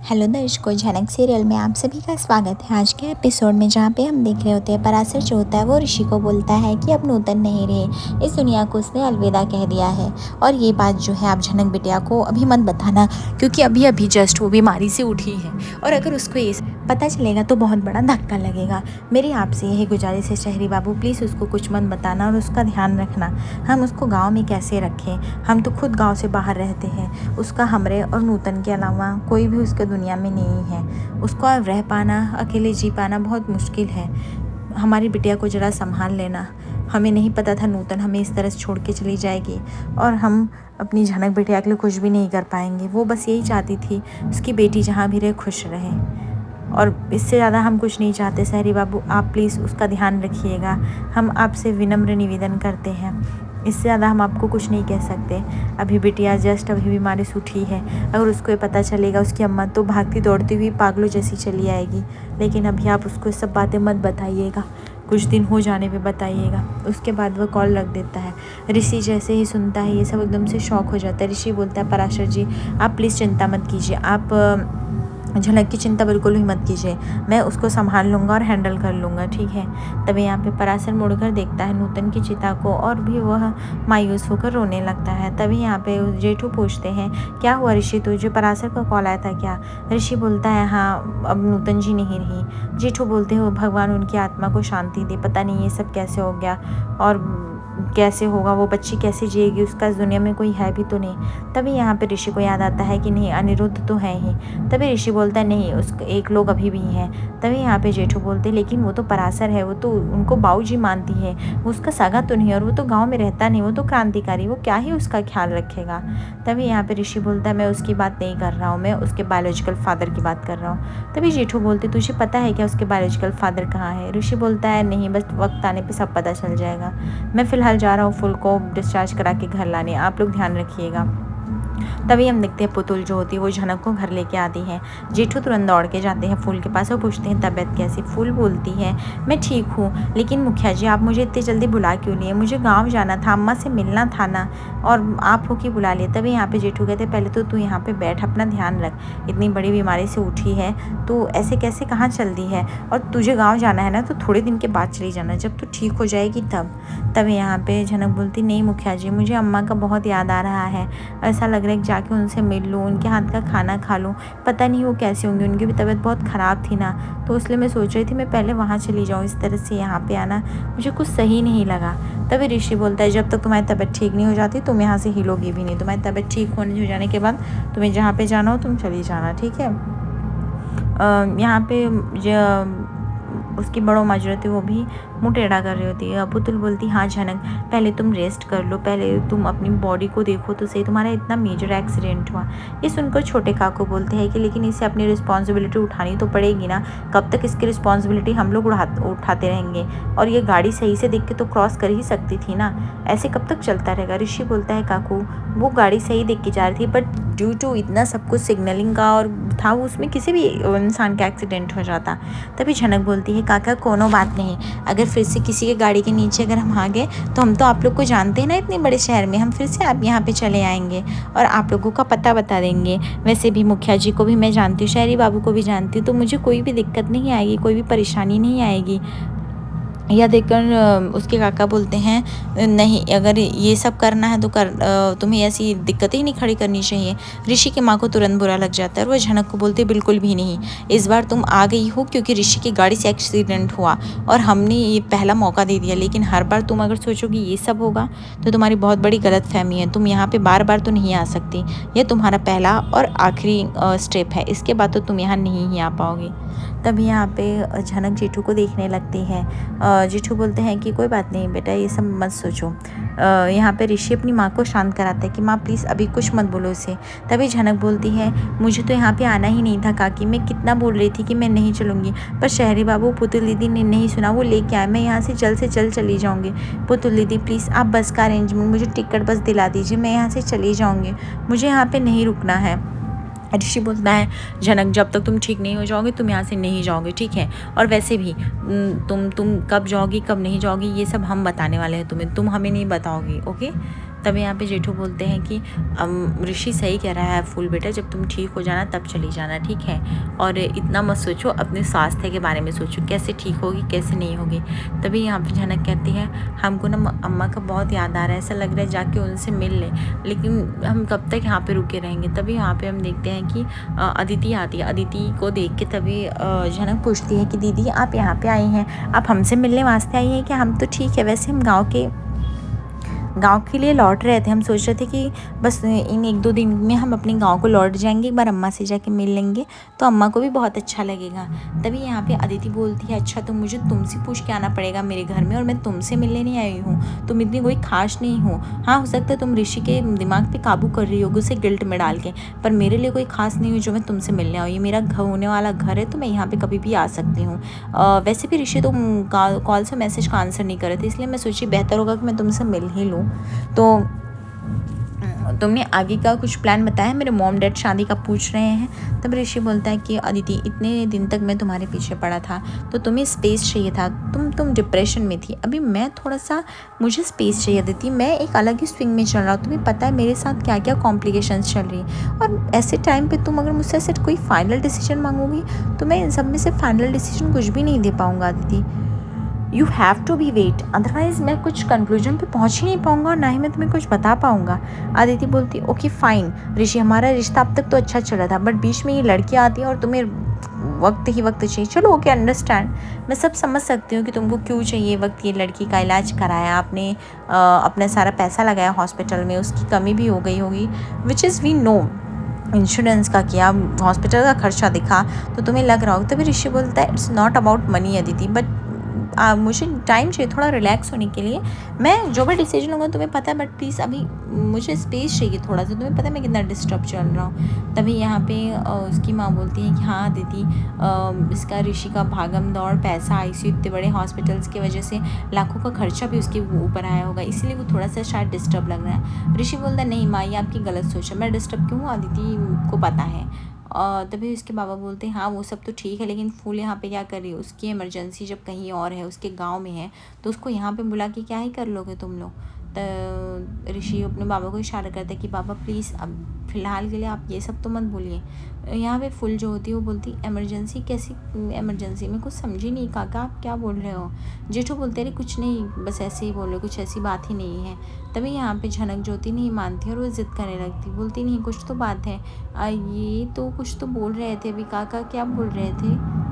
Hello दर्शकों, झलक serial में आप सभी का स्वागत है। आज के एपिसोड में जहाँ पे हम देख रहे होते हैं पराशर जो होता है वो ऋषि को बोलता है कि अब नूतन नहीं रहे, इस दुनिया को उसने अलविदा कह दिया है। और ये बात जो है आप झनक बिटिया को अभी मत बताना, क्योंकि अभी अभी जस्ट वो बीमारी से उठी है और अगर उसको ये पता चलेगा तो बहुत बड़ा धक्का लगेगा। मेरी आपसे यही गुजारिश है शहरी बाबू, प्लीज़ उसको कुछ मत बताना और उसका ध्यान रखना। हम उसको गाँव में कैसे रखें, हम तो खुद गाँव से बाहर रहते हैं। उसका हमरे और नूतन के अलावा कोई भी उसके दुनिया में नहीं है। उसको अब रह पाना, अकेले जी पाना बहुत मुश्किल है। हमारी बिटिया को ज़रा संभाल लेना। हमें नहीं पता था नूतन हमें इस तरह से छोड़ के चली जाएगी और हम अपनी झनक बिटिया के लिए कुछ भी नहीं कर पाएंगे। वो बस यही चाहती थी उसकी बेटी जहाँ भी रहे खुश रहे, और इससे ज़्यादा हम कुछ नहीं चाहते। शहरी बाबू, आप प्लीज़ उसका ध्यान रखिएगा। हम आपसे विनम्र निवेदन करते हैं, इससे ज़्यादा हम आपको कुछ नहीं कह सकते। अभी बिटिया जस्ट अभी बीमारी से उठी है, अगर उसको ये पता चलेगा उसकी अम्मा तो भागती दौड़ती हुई पागलों जैसी चली आएगी। लेकिन अभी आप उसको सब बातें मत बताइएगा, कुछ दिन हो जाने पे बताइएगा। उसके बाद वह कॉल रख देता है। ऋषि जैसे ही सुनता है ये सब एकदम से शॉक हो जाता है। ऋषि बोलता है, पराशर जी आप प्लीज़ चिंता मत कीजिए, आप झलक की चिंता बिल्कुल भी मत कीजिए, मैं उसको संभाल लूँगा और हैंडल कर लूँगा, ठीक है। तभी यहाँ पे पराशर मुड़कर देखता है नूतन की चिता को और भी वह मायूस होकर रोने लगता है। तभी यहाँ पे जेठू पूछते हैं, क्या हुआ ऋषि, तुझे पराशर का कॉल आया था क्या? ऋषि बोलता है, हाँ अब नूतन जी नहीं रही। जेठू बोलते हो भगवान उनकी आत्मा को शांति दे, पता नहीं ये सब कैसे हो गया और कैसे होगा, वो बच्ची कैसे जिएगी, उसका इस दुनिया में कोई है भी तो नहीं। तभी यहाँ पे ऋषि को याद आता है कि नहीं अनिरुद्ध तो है ही। तभी ऋषि बोलता है, नहीं उसका एक लोग अभी भी हैं। तभी यहाँ पे जेठू बोलते लेकिन वो तो पराशर है, वो तो उनको बाऊजी मानती है, वो उसका सगा तो नहीं, और वो तो गाँव में रहता नहीं, वो तो क्रांतिकारी, वो क्या ही उसका ख्याल रखेगा। तभी यहाँ पे ऋषि बोलता है, मैं उसकी बात नहीं कर रहा हूँ, मैं उसके बायोलॉजिकल फादर की बात कर रहा हूँ। तभी जेठू बोलते तुझे पता है क्या उसके बायोलॉजिकल फादर कहाँ है? ऋषि बोलता है, नहीं बस वक्त आने पर सब पता चल जाएगा, मैं फिलहाल जा रहा हूँ फुल को डिस्चार्ज करा के घर लाने, आप लोग ध्यान रखिएगा। तभी हम देखते हैं पुतुल जो होती है वो झनक को घर लेके आती है। जेठू तुरंत दौड़ के जाते हैं फूल के पास और पूछते हैं तबीयत कैसी? फूल बोलती है, मैं ठीक हूँ, लेकिन मुखिया जी आप मुझे इतनी जल्दी बुला क्यों लिए? मुझे गांव जाना था, अम्मा से मिलना था ना, और आप हो कि बुला लिए। तभी यहाँ पे जेठू कहते पहले तो तू यहाँ पे बैठ, अपना ध्यान रख, इतनी बड़ी बीमारी से उठी है तो ऐसे कैसे कहाँ चल दी है, और तुझे गाँव जाना है ना तो थोड़े दिन के बाद चली जाना, जब तू ठीक हो जाएगी तब। तभी यहाँ पे झनक बोलती, नहीं मुखिया जी मुझे अम्मा का बहुत याद आ रहा है, ऐसा लग रहा है कि जाके उनसे मिल लूँ, उनके हाथ का खाना खा लूँ, पता नहीं वो कैसे होंगे, उनकी भी तबीयत बहुत ख़राब थी ना, तो इसलिए मैं सोच रही थी मैं पहले वहाँ चली जाऊँ, इस तरह से यहाँ पे आना मुझे कुछ सही नहीं लगा। तभी ऋषि बोलता है, जब तक तुम्हारी तबीयत ठीक नहीं हो जाती तुम यहाँ से हिलोगी भी नहीं, तुम्हारी तबीयत ठीक हो जाने के बाद तुम्हें जहाँ पे जाना हो तुम चली जाना, ठीक है। यहाँ पे उसकी बड़ो माजरा थी वो भी मुँह टेढ़ा कर रही होती है। पुतुल बोलती, हाँ झनक पहले तुम रेस्ट कर लो, पहले तुम अपनी बॉडी को देखो तो सही, तुम्हारा इतना मेजर एक्सीडेंट हुआ। ये सुनकर छोटे काकू बोलते हैं कि लेकिन इसे अपनी रिस्पॉन्सिबिलिटी उठानी तो पड़ेगी ना, कब तक इसकी रिस्पॉन्सिबिलिटी हम लोग उठाते रहेंगे, और ये गाड़ी सही से देख के तो क्रॉस कर ही सकती थी ना, ऐसे कब तक चलता रहेगा? ऋषि बोलता है, काकू वो गाड़ी सही देख के जा रही थी बट ड्यू टू इतना सब कुछ सिग्नलिंग का और था, उसमें किसी भी इंसान का एक्सीडेंट हो जाता। तभी झनक बोलती है, काका कोनो बात नहीं, अगर फिर से किसी के गाड़ी के नीचे अगर हम आ गए तो हम तो आप लोग को जानते हैं ना इतने बड़े शहर में, हम फिर से आप यहाँ पे चले आएंगे और आप लोगों का पता बता देंगे। वैसे भी मुखिया जी को भी मैं जानती हूँ, शहरी बाबू को भी जानती हूँ, तो मुझे कोई भी दिक्कत नहीं आएगी, कोई भी परेशानी नहीं आएगी। यह देखकर उसके काका बोलते हैं, नहीं अगर ये सब करना है तो तुम्हें ऐसी दिक्कतें ही नहीं खड़ी करनी चाहिए। ऋषि की माँ को तुरंत बुरा लग जाता है और वह झनक को बोलते, बिल्कुल भी नहीं, इस बार तुम आ गई हो क्योंकि ऋषि की गाड़ी से एक्सीडेंट हुआ और हमने ये पहला मौका दे दिया, लेकिन हर बार तुम अगर सोचोगी ये सब होगा तो तुम्हारी बहुत बड़ी गलतफहमी है, तुम यहाँ पर बार बार तो नहीं आ सकती, यह तुम्हारा पहला और आखिरी स्टेप है, इसके बाद तो तुम यहाँ नहीं ही आ पाओगी। तभी यहाँ पे झनक जेठू को देखने लगती है। जेठू बोलते हैं कि कोई बात नहीं बेटा, ये सब मत सोचो। यहाँ पे ऋषि अपनी माँ को शांत कराता है कि माँ प्लीज़ अभी कुछ मत बोलो उसे। तभी झनक बोलती है, मुझे तो यहाँ पे आना ही नहीं था काकी, मैं कितना बोल रही थी कि मैं नहीं चलूँगी, पर शहरी बाबू पुतुल दीदी ने नहीं सुना, वो लेके आए, मैं यहाँ से जल्द से जल्द चली जाऊँगी। पुतुल दीदी प्लीज़ आप बस का अरेंजमेंट, मुझे टिकट बस दिला दीजिए, मैं यहाँ से चली जाऊँगी, मुझे यहाँ पर नहीं रुकना है। ऋषि बोलता है, झनक जब तक तुम ठीक नहीं हो जाओगे तुम यहाँ से नहीं जाओगे, ठीक है, और वैसे भी तुम कब जाओगी कब नहीं जाओगी ये सब हम बताने वाले हैं तुम्हें, तुम हमें नहीं बताओगी, ओके। तभी यहाँ पे जेठू बोलते हैं कि ऋषि सही कह रहा है फूल बेटा, जब तुम ठीक हो जाना तब चली जाना, ठीक है, और इतना मत सोचो, अपने स्वास्थ्य के बारे में सोचो, कैसे ठीक होगी कैसे नहीं होगी। तभी यहाँ पे झनक कहती है हमको ना अम्मा का बहुत याद आ रहा है, ऐसा लग रहा है जाके उनसे मिल लें, लेकिन हम कब तक यहाँ पे रुके रहेंगे। तभी यहाँ पे हम देखते हैं कि अदिति आती है। अदिति को देख के तभी झनक पूछती है कि दीदी आप यहाँ पे आई हैं, आप हमसे मिलने वास्ते आई हैं कि हम तो ठीक है, वैसे हम गांव के लिए लौट रहे थे, हम सोच रहे थे कि बस इन 1-2 दिन में हम अपने गांव को लौट जाएंगे, एक बार अम्मा से जाके मिल लेंगे तो अम्मा को भी बहुत अच्छा लगेगा। तभी यहाँ पे अदिति बोलती है अच्छा तो मुझे तुमसे पूछ के आना पड़ेगा मेरे घर में, और मैं तुमसे मिलने नहीं आई हूँ, तुम इतनी कोई खास नहीं हो। हाँ हो सकता है तुम ऋषि के दिमाग पर काबू कर रही होगी उसे गिल्ट में डाल के, पर मेरे लिए कोई खास नहीं हो जो मैं तुमसे मिलने आऊँ। ये मेरा घर होने वाला घर है तो मैं यहाँ पर कभी भी आ सकती हूँ। वैसे भी ऋषि तुम कॉल से मैसेज का आंसर नहीं कर रहे थे, इसलिए मैं सोची बेहतर होगा कि मैं तुमसे मिल ही लूँ। तो तुमने आगे का कुछ प्लान बताया, मेरे मॉम डैड शादी का पूछ रहे हैं। तब ऋषि बोलता है कि अदिति इतने दिन तक मैं तुम्हारे पीछे पड़ा था तो तुम्हें स्पेस चाहिए था, तुम डिप्रेशन में थी, अभी मैं थोड़ा सा मुझे स्पेस चाहिए अदिति, मैं एक अलग ही स्विंग में चल रहा हूँ, तुम्हें पता है मेरे साथ क्या क्या कॉम्प्लिकेशंस चल रही हैं, और ऐसे टाइम पे तुम अगर मुझसे ऐसे कोई फाइनल डिसीजन मांगोगी तो मैं इन सब में से फाइनल डिसीजन कुछ भी नहीं दे पाऊँगा Aditi. You have to be wait, otherwise मैं कुछ कंक्लूजन पे पहुंच ही नहीं पाऊंगा और ना ही मैं तुम्हें कुछ बता पाऊंगा। अदिति बोलती ओके फाइन ऋषि, हमारा रिश्ता अब तक तो अच्छा चला था, बट बीच में ये लड़की आती है और तुम्हें वक्त ही वक्त चाहिए। चलो ओके अंडरस्टैंड, मैं सब समझ सकती हूँ कि तुमको क्यों चाहिए वक्त, ये लड़की का इलाज कराया आपने, अपना सारा पैसा लगाया हॉस्पिटल में, उसकी कमी भी हो गई होगी, which is we know, insurance का किया, हॉस्पिटल का खर्चा दिखा, तो तुम्हें लग रहा होगा। तभी ऋषि बोलता है it's not about money Aditi, but मुझे टाइम चाहिए थोड़ा रिलैक्स होने के लिए, मैं जो भी डिसीजन लूँगा तुम्हें पता है, बट प्लीज़ अभी मुझे स्पेस चाहिए थोड़ा सा, तुम्हें पता है मैं कितना डिस्टर्ब चल रहा हूँ। तभी यहाँ पे उसकी माँ बोलती है कि हाँ दीदी, इसका ऋषि का भागम दौड़, पैसा, आईसीयू, इतने बड़े हॉस्पिटल्स की वजह से लाखों का खर्चा भी उसके ऊपर आया होगा, इसलिए वो थोड़ा सा शायद डिस्टर्ब लग रहा है। ऋषि बोलता है नहीं माँ ये आपकी गलत सोच है, मैं डिस्टर्ब क्यों हूँ, अदिति को पता है। तभी उसके बाबा बोलते हैं हाँ वो सब तो ठीक है, लेकिन फूल यहाँ पे क्या कर रही है, उसकी इमरजेंसी जब कहीं और है, उसके गांव में है, तो उसको यहाँ पे बुला के क्या ही कर लोगे तुम लोग। तो ऋषि अपने बाबा को इशारा करता है कि बाबा प्लीज़ अब फ़िलहाल के लिए आप ये सब तो मत बोलिए। यहाँ पे फुल जो होती है वो बोलती इमरजेंसी, कैसी इमरजेंसी, मैं कुछ समझी नहीं काका आप क्या बोल रहे हो। जेठू बोलते अरे कुछ नहीं, बस ऐसे ही बोल रहे, कुछ ऐसी बात ही नहीं है। तभी यहाँ पे झनक ज्योति नहीं मानती और वो ज़िद करने लगती, बोलती नहीं कुछ तो बात है, ये तो कुछ तो बोल रहे थे अभी काका, क्या बोल रहे थे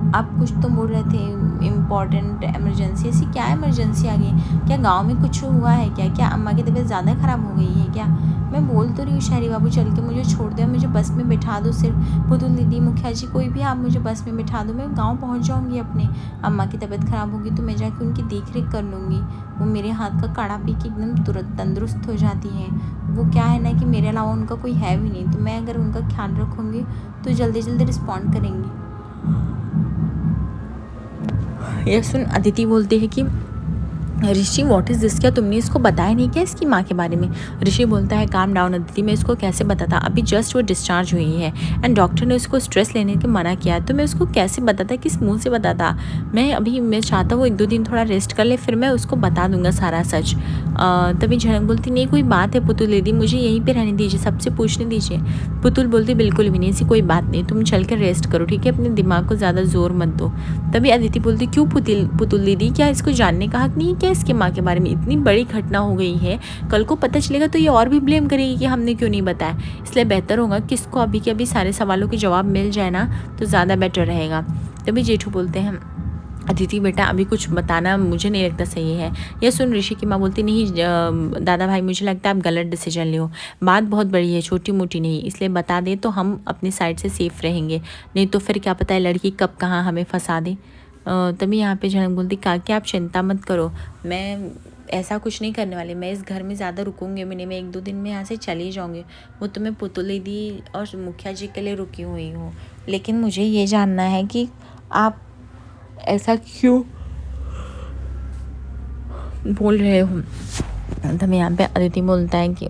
आप, कुछ तो बोल रहे थे इम्पॉर्टेंट इमरजेंसी, ऐसी क्या इमरजेंसी आ गई, क्या गांव में कुछ हुआ है क्या, क्या अम्मा की तबीयत ज़्यादा ख़राब हो गई है क्या। मैं बोल तो रही हूँ शहरी बाबू चल के मुझे छोड़ दो, मुझे बस में बिठा दो, सिर्फ पुतुल दीदी, मुखिया जी, कोई भी आप मुझे बस में बिठा दो, मैं गाँव पहुँच जाऊँगी अपने, अम्मा की तबीयत ख़राब होगी तो मैं जाके उनकी देख रेख कर लूँगी, वो मेरे हाथ का काढ़ा पी के एकदम तुरंत तंदुरुस्त हो जाती हैं। वो क्या है ना कि मेरे अलावा उनका कोई है भी नहीं, तो मैं अगर उनका ख्याल रखूँगी तो जल्दी जल्दी रिस्पॉन्ड करेंगी। यह सुन अदिति बोलती है कि ऋषि व्हाट इज़ दिस, क्या तुमने इसको बताया नहीं क्या इसकी माँ के बारे में। ऋषि बोलता है काम डाउन अदिति, मैं इसको कैसे बताता, अभी जस्ट वो डिस्चार्ज हुई है एंड डॉक्टर ने उसको स्ट्रेस लेने के मना किया, तो मैं उसको कैसे बताता, किस मुंह से बताता। मैं चाहता हूँ 1-2 दिन थोड़ा रेस्ट कर ले, फिर मैं उसको बता दूंगा सारा सच। तभी झनक बोलती नहीं कोई बात है पुतुल दीदी, मुझे यहीं पर रहने दीजिए, सबसे पूछने दीजिए। पुतुल बोलती बिल्कुल भी नहीं, ऐसी कोई बात नहीं, तुम चल कर रेस्ट करो ठीक है, अपने दिमाग को ज़्यादा जोर मत दो। तभी अदिति बोलती क्यों पुतुल दीदी, क्या इसको जानने का हक नहीं है, इसके माँ के बारे में इतनी बड़ी घटना हो गई है, कल को पता चलेगा तो ये और भी ब्लेम करेगी कि हमने क्यों नहीं बताया, इसलिए बेहतर होगा कि इसको अभी के अभी सारे सवालों के जवाब मिल जाए ना तो ज़्यादा बेटर रहेगा। तभी जेठू बोलते हैं अदिति बेटा अभी कुछ बताना मुझे नहीं लगता सही है। यह सुन ऋषि की माँ बोलती नहीं दादा भाई मुझे लगता है आप गलत डिसीजन ले हो, बात बहुत बड़ी है छोटी मोटी नहीं, इसलिए बता दे तो हम अपनी साइड से सेफ रहेंगे, नहीं तो फिर क्या पता है लड़की कब कहाँ हमें फंसा दे। तभी यहाँ पे झनक बोलती काकी आप चिंता मत करो, मैं ऐसा कुछ नहीं करने वाली, मैं इस घर में ज़्यादा रुकूंगी भी नहीं, मैं 1-2 दिन में यहाँ से चली जाऊँगी, वो तो मैं पुतुल दीदी और मुखिया जी के लिए रुकी हुई हूँ, लेकिन मुझे ये जानना है कि आप ऐसा क्यों बोल रहे हो। तभी यहाँ पे अदिति बोलता है कि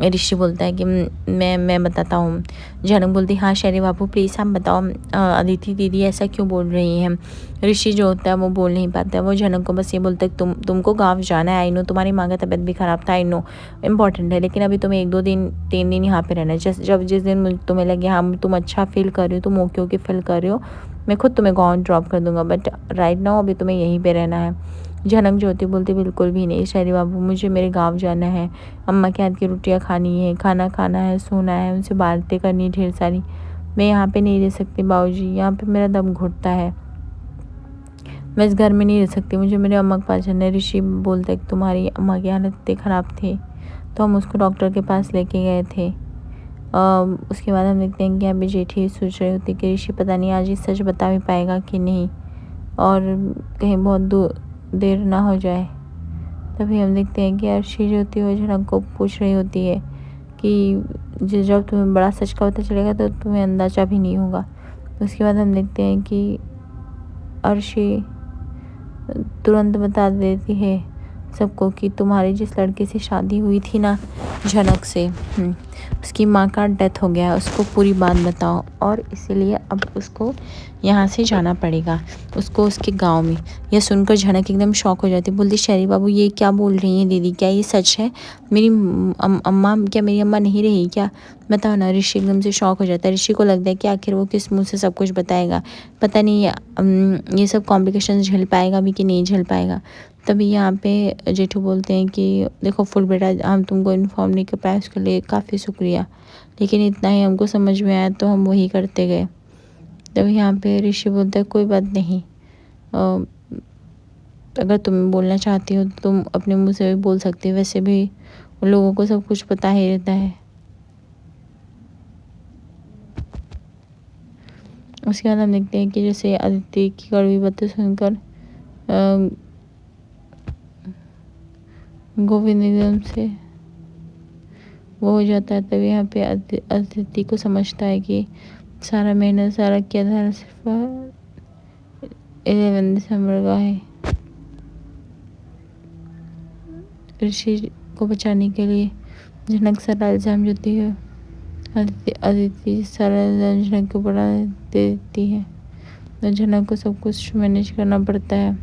ऋषि बोलता है कि मैं बताता हूँ। झनक बोलती हाँ शैरी बाबू प्लीज़ आप बताओ अदिति दीदी ऐसा क्यों बोल रही हैं। ऋषि जो होता है वो बोल नहीं पाता है, वो झनक को बस ये बोलता है कि तुमको गाँव जाना है। आई नो तुम्हारी माँ का तबीयत भी ख़राब था, आई नो इम्पॉर्टेंट है, लेकिन अभी तुम्हें 1-2 दिन 3 दिन यहाँ पे रहना है। जिस दिन तुम्हें लगे हाँ तुम अच्छा फील कर रही हो, तुम ओके फील कर रही हो, मैं खुद तुम्हें गाँव ड्रॉप कर दूँगा, बट राइट नाउ अभी तुम्हें यहीं पर रहना है। झनक ज्योति बोलती बिल्कुल भी नहीं शैरी बाबू, मुझे मेरे गांव जाना है, अम्मा के हाथ की रोटियां खानी है, खाना खाना है, सोना है, उनसे बातें करनी है ढेर सारी। मैं यहाँ पे नहीं रह सकती बाबूजी, यहाँ पे मेरा दम घुटता है, मैं इस घर में नहीं रह सकती, मुझे मेरे अम्मा के पास जाना है। ऋषि बोलता है कि तुम्हारी अम्मा की हालत इतनी ख़राब थी तो हम उसको डॉक्टर के पास लेके गए थे। उसके बाद हम देखते हैं कि अभी जेठी सोच रही होती कि ऋषि पता नहीं आज ये सच बता भी पाएगा कि नहीं, और कहीं बहुत देर ना हो जाए। तभी हम देखते हैं कि अर्शी जो होती है वो झनक को पूछ रही होती है कि जब तुम्हें बड़ा सच का पता चलेगा तो तुम्हें अंदाज़ा भी नहीं होगा। उसके बाद हम देखते हैं कि अर्शी तुरंत बता देती है सबको कि तुम्हारी जिस लड़के से शादी हुई थी ना झनक से, उसकी माँ का डेथ हो गया है, उसको पूरी बात बताओ, और इसीलिए अब उसको यहाँ से जाना पड़ेगा, उसको उसके गांव में। यह सुनकर झनक एकदम शॉक हो जाती, बोलती शैरी बाबू ये क्या बोल रही हैं दीदी, क्या ये सच है? मेरी अम्मा क्या मेरी अम्मा नहीं रही क्या? बताओ ना। ऋषि एकदम से शॉक हो जाता है। ऋषि को लगता है कि आखिर वो किस मुँह से सब कुछ बताएगा, पता नहीं ये सब कॉम्प्लिकेशन झेल पाएगा भी कि नहीं झेल पाएगा। तभी यहाँ पे जेठू बोलते हैं कि देखो फुल बेटा, हम तुमको इन्फॉर्म नहीं कर पाए उसके लिए काफ़ी शुक्रिया, लेकिन इतना ही हमको समझ में आया तो हम वही करते गए। तभी यहाँ पे ऋषि बोलता है कोई बात नहीं, अगर तुम बोलना चाहती हो तो तुम अपने मुँह से भी बोल सकती हो, वैसे भी उन लोगों को सब कुछ पता ही रहता है। उसके बाद हम देखते हैं कि जैसे अदिति की कड़वी बातें सुनकर गोविंद एकदम से वो हो जाता है। तभी यहाँ पे अदिति को समझता है कि सारा मेहनत सारा किया था सिर्फ 11 दिसंबर का है। ऋषि को बचाने के लिए झनक सारा इल्ज़ाम देती है, अदिति सारा इल्ज़ाम झनक को बढ़ा दे देती है, तो झनक को सब कुछ मैनेज करना पड़ता है।